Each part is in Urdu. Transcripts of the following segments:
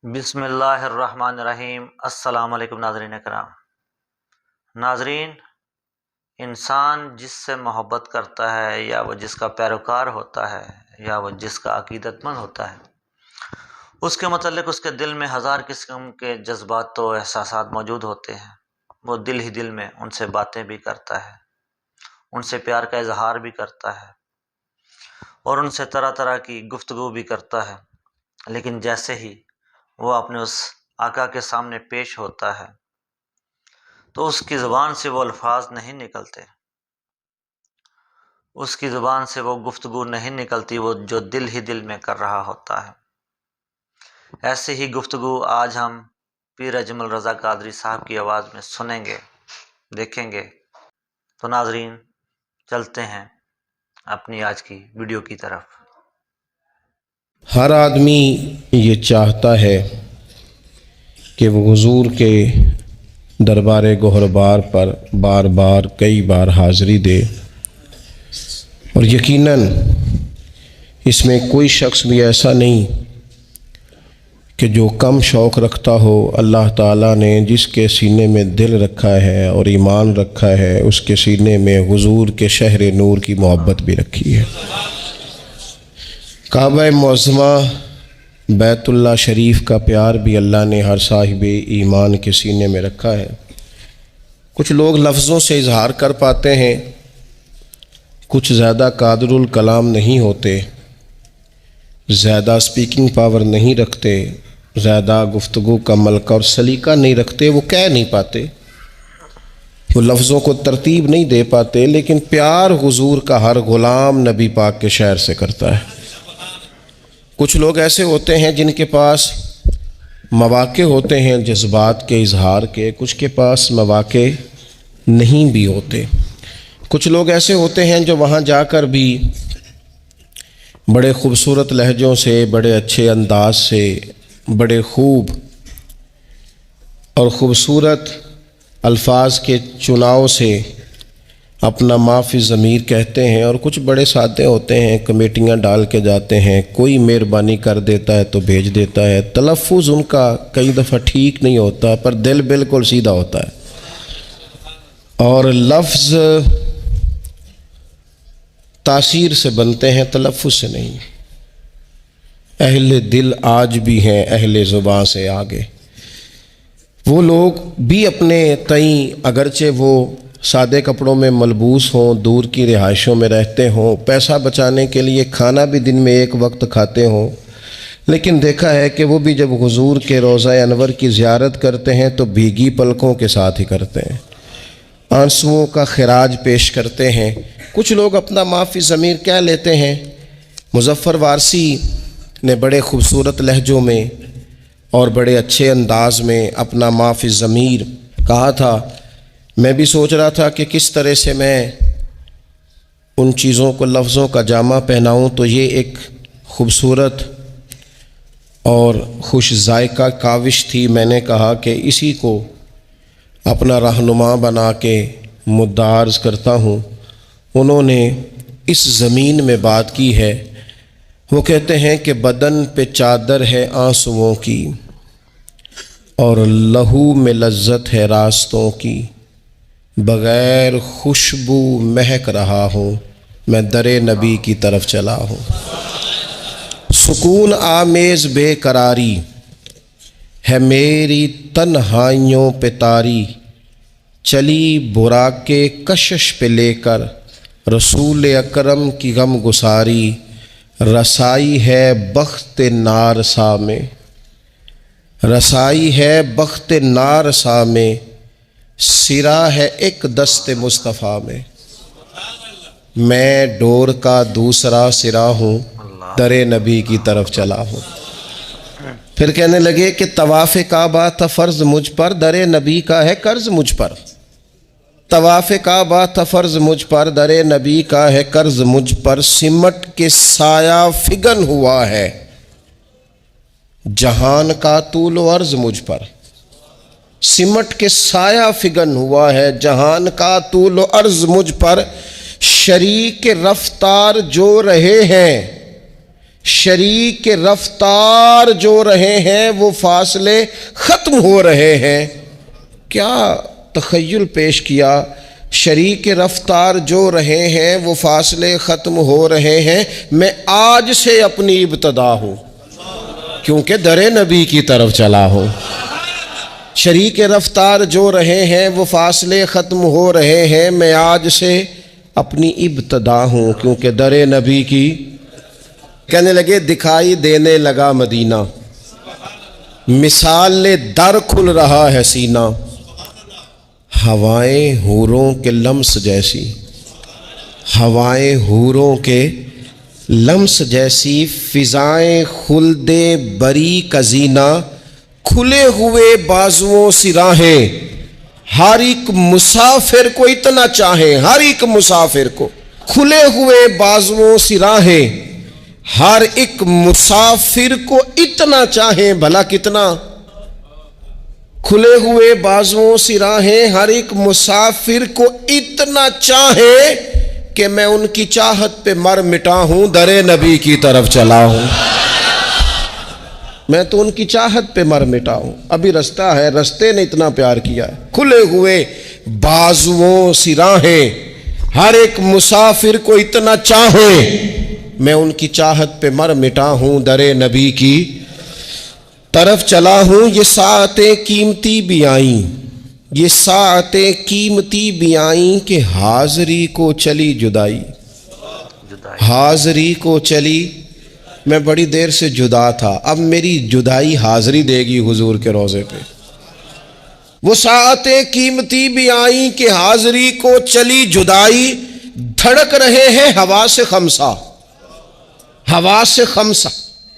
بسم اللہ الرحمن الرحیم۔ السلام علیکم ناظرین کرام۔ ناظرین، انسان جس سے محبت کرتا ہے یا وہ جس کا پیروکار ہوتا ہے یا وہ جس کا عقیدت مند ہوتا ہے، اس کے متعلق اس کے دل میں ہزار قسم کے جذبات و احساسات موجود ہوتے ہیں۔ وہ دل ہی دل میں ان سے باتیں بھی کرتا ہے، ان سے پیار کا اظہار بھی کرتا ہے اور ان سے طرح طرح کی گفتگو بھی کرتا ہے، لیکن جیسے ہی وہ اپنے اس آقا کے سامنے پیش ہوتا ہے تو اس کی زبان سے وہ الفاظ نہیں نکلتے، اس کی زبان سے وہ گفتگو نہیں نکلتی وہ جو دل ہی دل میں کر رہا ہوتا ہے۔ ایسے ہی گفتگو آج ہم پیر اجمل رضا قادری صاحب کی آواز میں سنیں گے، دیکھیں گے۔ تو ناظرین، چلتے ہیں اپنی آج کی ویڈیو کی طرف۔ ہر آدمی یہ چاہتا ہے کہ وہ حضور کے دربار گوہربار پر بار بار کئی بار حاضری دے، اور یقیناً اس میں کوئی شخص بھی ایسا نہیں کہ جو کم شوق رکھتا ہو۔ اللہ تعالیٰ نے جس کے سینے میں دل رکھا ہے اور ایمان رکھا ہے، اس کے سینے میں حضور کے شہر نور کی محبت بھی رکھی ہے۔ کعبہ معظمہ بیت اللہ شریف کا پیار بھی اللہ نے ہر صاحب ایمان کے سینے میں رکھا ہے۔ کچھ لوگ لفظوں سے اظہار کر پاتے ہیں، کچھ زیادہ قادر الکلام نہیں ہوتے، زیادہ سپیکنگ پاور نہیں رکھتے، زیادہ گفتگو کا ملکہ اور سلیقہ نہیں رکھتے، وہ کہہ نہیں پاتے، وہ لفظوں کو ترتیب نہیں دے پاتے، لیکن پیار حضور کا ہر غلام نبی پاک کے شہر سے کرتا ہے۔ کچھ لوگ ایسے ہوتے ہیں جن کے پاس مواقع ہوتے ہیں جذبات کے اظہار کے، کچھ کے پاس مواقع نہیں بھی ہوتے۔ کچھ لوگ ایسے ہوتے ہیں جو وہاں جا کر بھی بڑے خوبصورت لہجوں سے، بڑے اچھے انداز سے، بڑے خوب اور خوبصورت الفاظ کے چناؤ سے اپنا ما فی الضمیر کہتے ہیں، اور کچھ بڑے سادے ہوتے ہیں، کمیٹیاں ڈال کے جاتے ہیں، کوئی مہربانی کر دیتا ہے تو بھیج دیتا ہے، تلفظ ان کا کئی دفعہ ٹھیک نہیں ہوتا پر دل بالکل سیدھا ہوتا ہے، اور لفظ تاثیر سے بنتے ہیں، تلفظ سے نہیں۔ اہل دل آج بھی ہیں اہل زباں سے آگے۔ وہ لوگ بھی اپنے تئیں اگرچہ وہ سادے کپڑوں میں ملبوس ہوں، دور کی رہائشوں میں رہتے ہوں، پیسہ بچانے کے لیے کھانا بھی دن میں ایک وقت کھاتے ہوں، لیکن دیکھا ہے کہ وہ بھی جب حضور کے روضہ انور کی زیارت کرتے ہیں تو بھیگی پلکوں کے ساتھ ہی کرتے ہیں، آنسوؤں کا خراج پیش کرتے ہیں۔ کچھ لوگ اپنا ما فی الضمیر کہہ لیتے ہیں۔ مظفر وارسی نے بڑے خوبصورت لہجوں میں اور بڑے اچھے انداز میں اپنا ما فی الضمیر کہا تھا۔ میں بھی سوچ رہا تھا کہ کس طرح سے میں ان چیزوں کو لفظوں کا جامہ پہناؤں، تو یہ ایک خوبصورت اور خوش ذائقہ کاوش تھی۔ میں نے کہا کہ اسی کو اپنا رہنما بنا کے مدعا عرض کرتا ہوں۔ انہوں نے اس زمین میں بات کی ہے۔ وہ کہتے ہیں کہ بدن پہ چادر ہے آنسوؤں کی اور لہو میں لذت ہے راستوں کی، بغیر خوشبو مہک رہا ہوں، میں در نبی کی طرف چلا ہوں۔ سکون آمیز بے قراری ہے میری تنہائیوں پہ طاری، چلی براق کشش پہ لے کر رسول اکرم کی غم گساری، رسائی ہے بخت نارسا میں، رسائی ہے بخت نارسا میں، سرا ہے ایک دست مصطفیٰ میں، میں ڈور کا دوسرا سرا ہوں، در نبی کی طرف چلا ہوں۔ پھر کہنے لگے کہ طواف کعبہ تھا فرض مجھ پر، در نبی کا ہے قرض مجھ پر، طواف کعبہ تھا فرض مجھ پر، در نبی کا ہے قرض مجھ پر، سمٹ کے سایہ فگن ہوا ہے جہان کا طول و عرض مجھ پر، سمٹ کے سایہ فگن ہوا ہے جہان کا طول و عرض مجھ پر، شریک رفتار جو رہے ہیں شریک رفتار جو رہے ہیں وہ فاصلے ختم ہو رہے ہیں۔ کیا تخیل پیش کیا، شریک رفتار جو رہے ہیں وہ فاصلے ختم ہو رہے ہیں، میں آج سے اپنی ابتدا ہوں کیونکہ در نبی کی طرف چلا ہوں۔ شریک رفتار جو رہے ہیں وہ فاصلے ختم ہو رہے ہیں، میں آج سے اپنی ابتدا ہوں کیونکہ در نبی کی۔ کہنے لگے دکھائی دینے لگا مدینہ، مثال در کھل رہا ہے سینہ، ہوائیں حوروں کے لمس جیسی، ہوائیں حوروں کے لمس جیسی، فضائیں خلد بری کا زینہ، کھلے ہوئے بازوؤں سی راہیں، ہر ایک مسافر کو اتنا چاہیں، ہر ایک مسافر کو کھلے ہوئے بازوؤں سی راہیں، ہر ایک مسافر کو اتنا چاہیں، بھلا کتنا؟ کھلے ہوئے بازوؤں سی راہیں، ہر ایک مسافر کو اتنا چاہیں کہ میں ان کی چاہت پہ مر مٹا ہوں، در نبی کی طرف چلا ہوں۔ میں تو ان کی چاہت پہ مر مٹا ہوں، ابھی رستہ ہے، رستے نے اتنا پیار کیا ہے۔ کھلے ہوئے بازوؤں سی راہیں، ہر ایک مسافر کو اتنا چاہیں، میں ان کی چاہت پہ مر مٹا ہوں، در نبی کی طرف چلا ہوں۔ یہ ساعتیں قیمتی بھی آئیں، یہ ساعتیں قیمتی بھی آئیں کہ حاضری کو چلی جدائی، حاضری کو چلی، میں بڑی دیر سے جدا تھا، اب میری جدائی حاضری دے گی حضور کے روضے پہ۔ وہ ساعتیں قیمتی بھی آئیں کہ حاضری کو چلی جدائی، دھڑک رہے ہیں ہوا سے خمسہ، ہوا سے خمسہ۔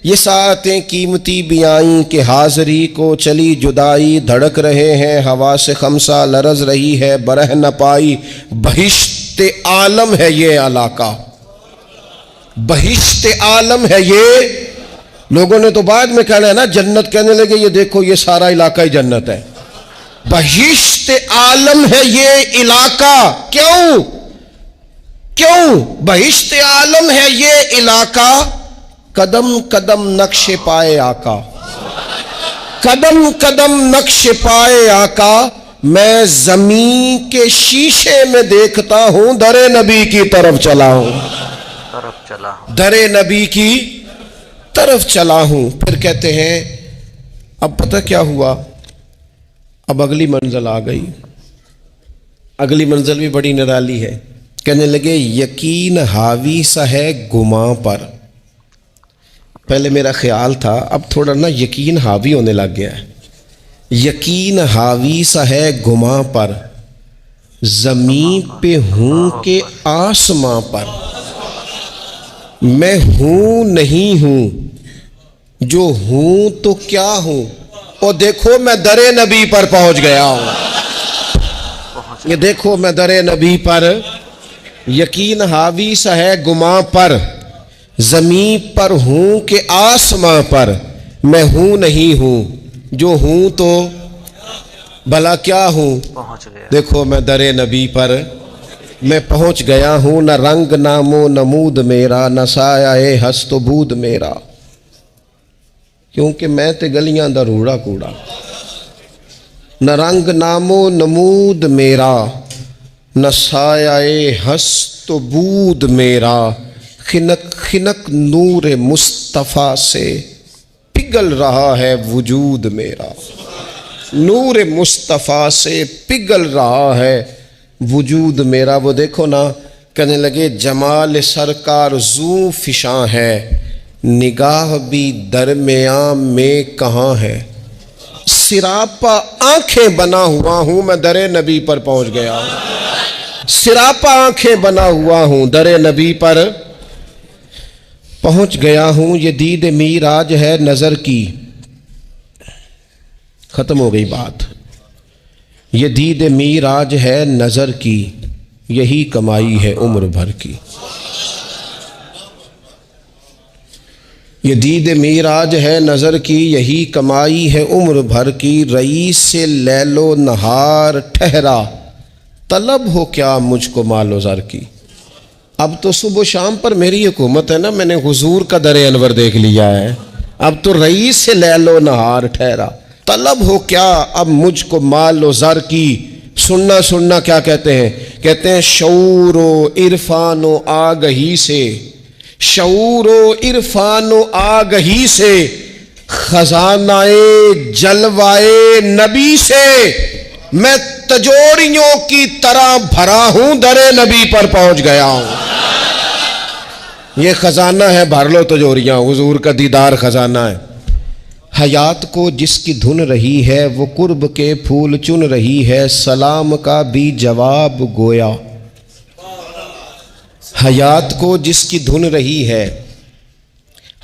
یہ ساعتیں قیمتی بھی آئیں کہ حاضری کو چلی جدائی، دھڑک رہے ہیں ہوا سے خمسہ، لرز رہی ہے برہ نہ پائی، بہشت عالم ہے یہ علاقہ، بہشت عالم ہے یہ۔ لوگوں نے تو بعد میں کہنا ہے نا جنت، کہنے لگے یہ دیکھو یہ سارا علاقہ ہی جنت ہے۔ بہشت عالم ہے یہ علاقہ، کیوں؟ کیوں بہشت عالم ہے یہ علاقہ؟ قدم قدم نقش پائے آقا، قدم قدم نقش پائے آقا، میں زمین کے شیشے میں دیکھتا ہوں، در نبی کی طرف چلا ہوں، در نبی کی طرف چلا ہوں۔ پھر کہتے ہیں اب پتہ کیا ہوا، اب اگلی منزل آ گئی، اگلی منزل بھی بڑی نرالی ہے۔ کہنے لگے یقین حاوی سا ہے گماں پر، پہلے میرا خیال تھا اب تھوڑا نا یقین حاوی ہونے لگ گیا ہے۔ یقین حاوی سا ہے گماں پر، زمین پہ ہوں کہ آسماں پر، میں ہوں نہیں ہوں، جو ہوں تو کیا ہوں، اور دیکھو میں در نبی پر پہنچ گیا ہوں، یہ دیکھو میں در نبی پر۔ یقین حاوی سا ہے گماں پر، زمین پر ہوں کہ آسماں پر، میں ہوں نہیں ہوں، جو ہوں تو بھلا کیا ہوں، دیکھو میں در نبی پر میں پہنچ گیا ہوں۔ نہ رنگ نام و نمود میرا، نہ سایہ ہست و بود میرا، کیونکہ میں تے گلیاں دا روڑا کوڑا۔ نہ رنگ نام و نمود میرا، نہ سایہ ہست و بود میرا، خنک خنک نور مصطفیٰ سے پگھل رہا ہے وجود میرا، نور مصطفیٰ سے پگھل رہا ہے وجود میرا۔ وہ دیکھو نا کہنے لگے جمال سرکار زوں فشاں ہے، نگاہ بھی درمیان میں کہاں ہے، سراپا آنکھیں بنا ہوا ہوں، میں در نبی پر پہنچ گیا ہوں، سراپا آنکھیں بنا ہوا ہوں، در نبی پر پہنچ گیا ہوں۔ یہ دید میراج ہے نظر کی، ختم ہو گئی بات، یہ دید میراج ہے نظر کی، یہی کمائی ہے عمر بھر کی۔ یہ دید میراج ہے نظر کی، یہی کمائی ہے عمر بھر کی، رئیس سے لیل و نہار ٹھہرا، طلب ہو کیا مجھ کو مال و زر کی، اب تو صبح و شام پر میری حکومت ہے نا، میں نے حضور کا در انور دیکھ لیا ہے، اب تو رئیس سے لیل و نہار ٹھہرا، طلب ہو کیا اب مجھ کو مال و زر کی، سننا کیا کہتے ہیں شعور و عرفان و آگہی سے، شعور و عرفان و آگہی سے، خزانہ جلوائے نبی سے، میں تجوریوں کی طرح بھرا ہوں، در نبی پر پہنچ گیا ہوں۔ یہ خزانہ ہے، بھر لو تجوریاں، حضور کا دیدار خزانہ ہے۔ حیات کو جس کی دھن رہی ہے وہ قرب کے پھول چن رہی ہے، سلام کا بھی جواب گویا۔ حیات کو جس کی دھن رہی ہے،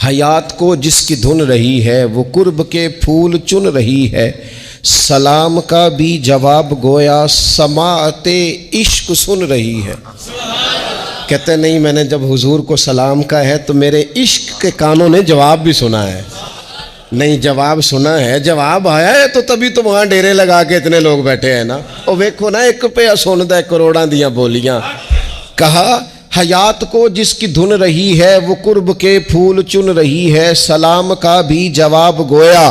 حیات کو جس کی دھن رہی ہے وہ قرب کے پھول چن رہی ہے، سلام کا بھی جواب گویا، سماعت عشق سن رہی ہے۔ کہتے نہیں، میں نے جب حضور کو سلام کا ہے تو میرے عشق کے کانوں نے جواب بھی سنا ہے۔ نہیں، جواب سنا ہے، جواب آیا ہے تو تبھی تو وہاں ڈیرے لگا کے اتنے لوگ بیٹھے ہیں نا۔ اور ویکھو نا، ایک پہ سندا ہے کروڑاں دیاں بولیاں۔ کہا حیات کو جس کی دھن رہی ہے وہ قرب کے پھول چن رہی ہے، سلام کا بھی جواب گویا،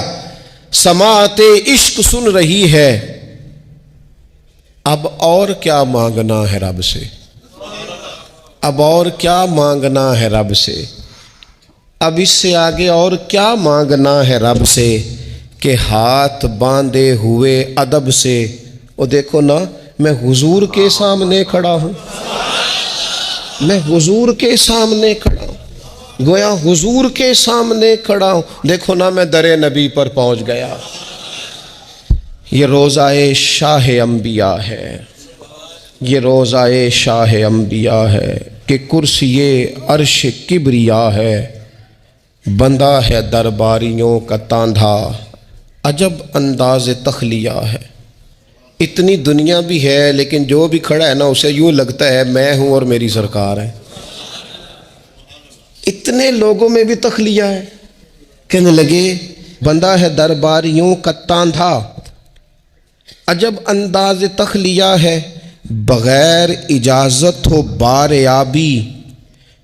سماعت عشق سن رہی ہے۔ اب اور کیا مانگنا ہے رب سے، اب اور کیا مانگنا ہے رب سے، اب اس سے آگے اور کیا مانگنا ہے رب سے، کہ ہاتھ باندھے ہوئے ادب سے۔ اور دیکھو نا، میں حضور کے سامنے کھڑا ہوں، میں حضور کے سامنے کھڑا ہوں، گویا حضور کے سامنے کھڑا ہوں۔ دیکھو نا، میں در نبی پر پہنچ گیا۔ یہ روضہ شاہ انبیاء ہے، یہ روضہ شاہ انبیاء ہے، کہ کرسی عرش کبریا ہے، بندہ ہے درباریوں کا تاندھا، عجب انداز تخلیہ ہے۔ اتنی دنیا بھی ہے لیکن جو بھی کھڑا ہے نا اسے یوں لگتا ہے میں ہوں اور میری سرکار ہے۔ اتنے لوگوں میں بھی تخلیہ ہے۔ کہنے لگے بندہ ہے درباریوں کا تاندھا، عجب انداز تخلیہ ہے، بغیر اجازت ہو بار آبی،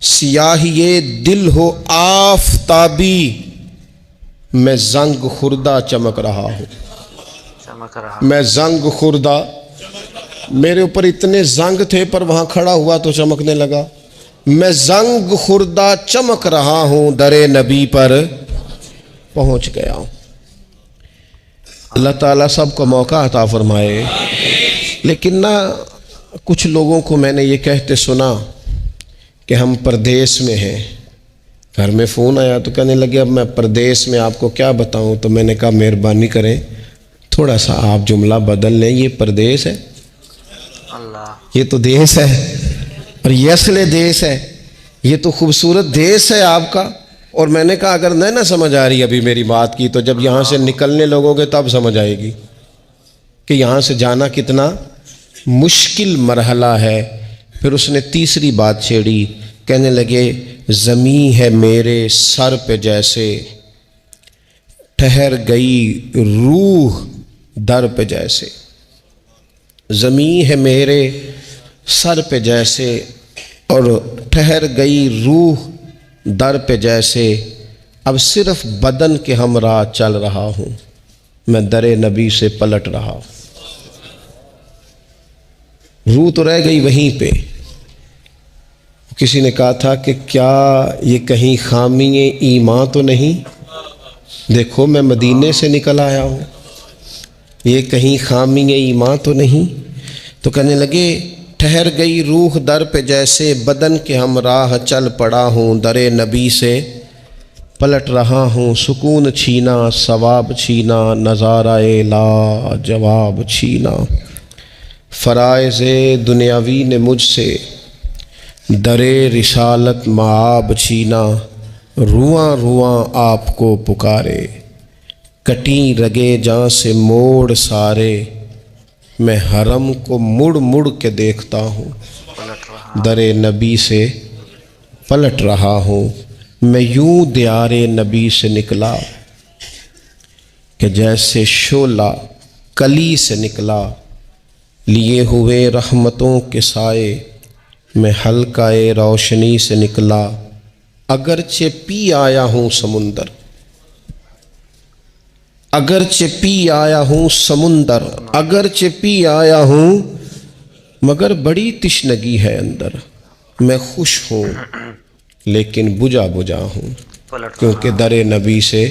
سیاہی دل ہو آفتابی، میں زنگ خوردہ چمک رہا ہوں، میں زنگ خوردہ، میرے اوپر اتنے زنگ تھے پر وہاں کھڑا ہوا تو چمکنے لگا، میں زنگ خوردہ چمک رہا ہوں، در نبی پر پہنچ گیا ہوں۔ اللہ تعالیٰ سب کو موقع عطا فرمائے۔ لیکن نا کچھ لوگوں کو میں نے یہ کہتے سنا کہ ہم پردیس میں ہیں، گھر میں فون آیا تو کہنے لگے اب میں پردیس میں آپ کو کیا بتاؤں، تو میں نے کہا مہربانی کریں تھوڑا سا آپ جملہ بدل لیں، یہ پردیس ہے، یہ تو دیس ہے، اور یہ اصل دیس ہے، یہ تو خوبصورت دیس ہے آپ کا۔ اور میں نے کہا اگر نہیں نہ سمجھ آ رہی ابھی میری بات کی تو جب یہاں سے نکلنے لگو گے تب سمجھ آئے گی کہ یہاں سے جانا کتنا مشکل مرحلہ ہے۔ پھر اس نے تیسری بات چھیڑی، کہنے لگے زمیں ہے میرے سر پہ جیسے، ٹھہر گئی روح در پہ جیسے، زمیں ہے میرے سر پہ جیسے اور ٹھہر گئی روح در پہ جیسے، اب صرف بدن کے ہمراہ چل رہا ہوں، میں در نبی سے پلٹ رہا ہوں۔ روح تو رہ گئی وہیں پہ۔ کسی نے کہا تھا کہ کیا یہ کہیں خامی ایمان تو نہیں، دیکھو میں مدینے سے نکل آیا ہوں، یہ کہیں خامی ایمان تو نہیں۔ تو کہنے لگے ٹھہر گئی روح در پہ جیسے، بدن کے ہمراہ چل پڑا ہوں، در نبی سے پلٹ رہا ہوں، سکون چھینا ثواب چھینا، نظارہ لا جواب چھینا، فرائض دنیاوی نے مجھ سے در رسالت معاب چھینا، رواں رواں آپ کو پکارے، کٹیں رگے جاں سے موڑ سارے، میں حرم کو مڑ مڑ کے دیکھتا ہوں، در نبی سے پلٹ رہا ہوں، میں یوں دیار نبی سے نکلا کہ جیسے شعلہ کلی سے نکلا، لیے ہوئے رحمتوں کے سائے، میں حلقہ روشنی سے نکلا، اگرچہ پی آیا ہوں سمندر، اگرچہ پی آیا ہوں سمندر، اگرچہ پی آیا ہوں، مگر بڑی تشنگی ہے اندر۔ میں خوش ہوں لیکن بجھا بجھا ہوں، پلٹ کیونکہ رہا در نبی سے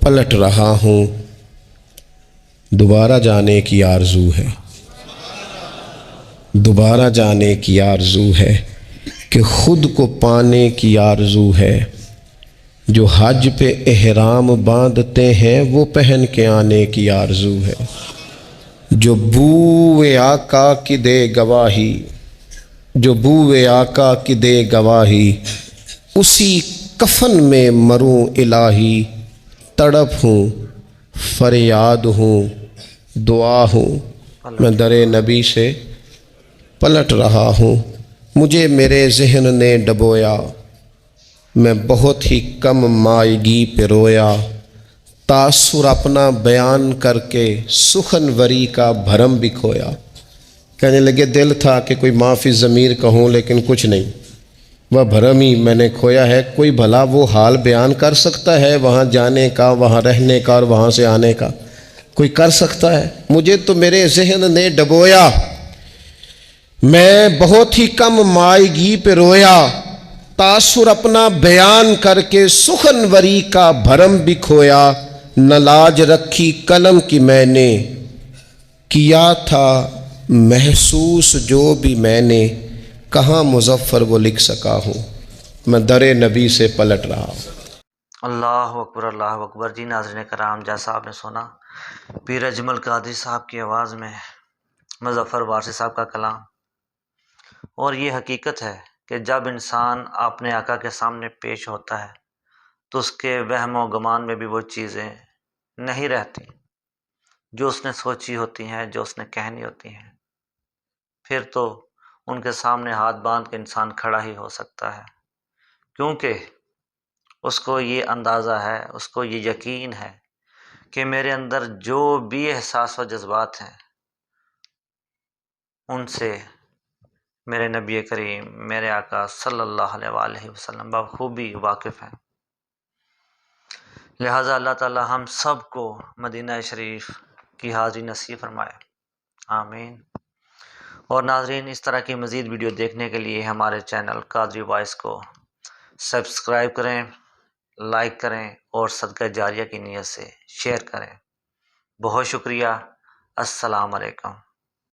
پلٹ رہا ہوں۔ دوبارہ جانے کی آرزو ہے، دوبارہ جانے کی آرزو ہے، کہ خود کو پانے کی آرزو ہے۔ جو حج پہ احرام باندھتے ہیں وہ پہن کے آنے کی آرزو ہے۔ جو بوئے آقا کی دے گواہی، جو بوئے آقا کی دے گواہی، اسی کفن میں مروں الہی۔ تڑپ ہوں، فریاد ہوں، دعا ہوں، میں در نبی سے پلٹ رہا ہوں۔ مجھے میرے ذہن نے ڈبویا، میں بہت ہی کم مائگی پہ رویا۔ تاثر اپنا بیان کر کے سخنوری کا بھرم بھی کھویا۔ کہنے لگے دل تھا کہ کوئی معافی ضمیر کہوں، لیکن کچھ نہیں، وہ بھرم ہی میں نے کھویا ہے۔ کوئی بھلا وہ حال بیان کر سکتا ہے وہاں جانے کا، وہاں رہنے کا اور وہاں سے آنے کا؟ کوئی کر سکتا ہے؟ مجھے تو میرے ذہن نے ڈبویا، میں بہت ہی کم مائگی پہ رویا۔ تاثر اپنا بیان کر کے سخنوری کا بھرم بھی کھویا۔ نہ لاج رکھی قلم کی میں نے، کیا تھا محسوس جو بھی میں نے، کہاں مظفر وہ لکھ سکا ہوں، میں در نبی سے پلٹ رہا ہوں۔ اللہ اکبر، اللہ اکبر۔ جی ناظرین کرام، جیسا آپ نے سنا پیر اجمل قادری صاحب کی آواز میں مظفر وارثی صاحب کا کلام، اور یہ حقیقت ہے کہ جب انسان اپنے آقا کے سامنے پیش ہوتا ہے تو اس کے وہم و گمان میں بھی وہ چیزیں نہیں رہتی جو اس نے سوچی ہوتی ہیں، جو اس نے کہنی ہوتی ہیں۔ پھر تو ان کے سامنے ہاتھ باندھ کے انسان کھڑا ہی ہو سکتا ہے، کیونکہ اس کو یہ اندازہ ہے، اس کو یہ یقین ہے کہ میرے اندر جو بھی احساس و جذبات ہیں ان سے میرے نبی کریم، میرے آقا صلی اللہ علیہ وآلہ وسلم بخوبی واقف ہیں۔ لہٰذا اللہ تعالی ہم سب کو مدینہ شریف کی حاضری نصیب فرمائے، آمین۔ اور ناظرین، اس طرح کی مزید ویڈیو دیکھنے کے لیے ہمارے چینل قادری وائس کو سبسکرائب کریں، لائک کریں اور صدقہ جاریہ کی نیت سے شیئر کریں۔ بہت شکریہ۔ السلام علیکم۔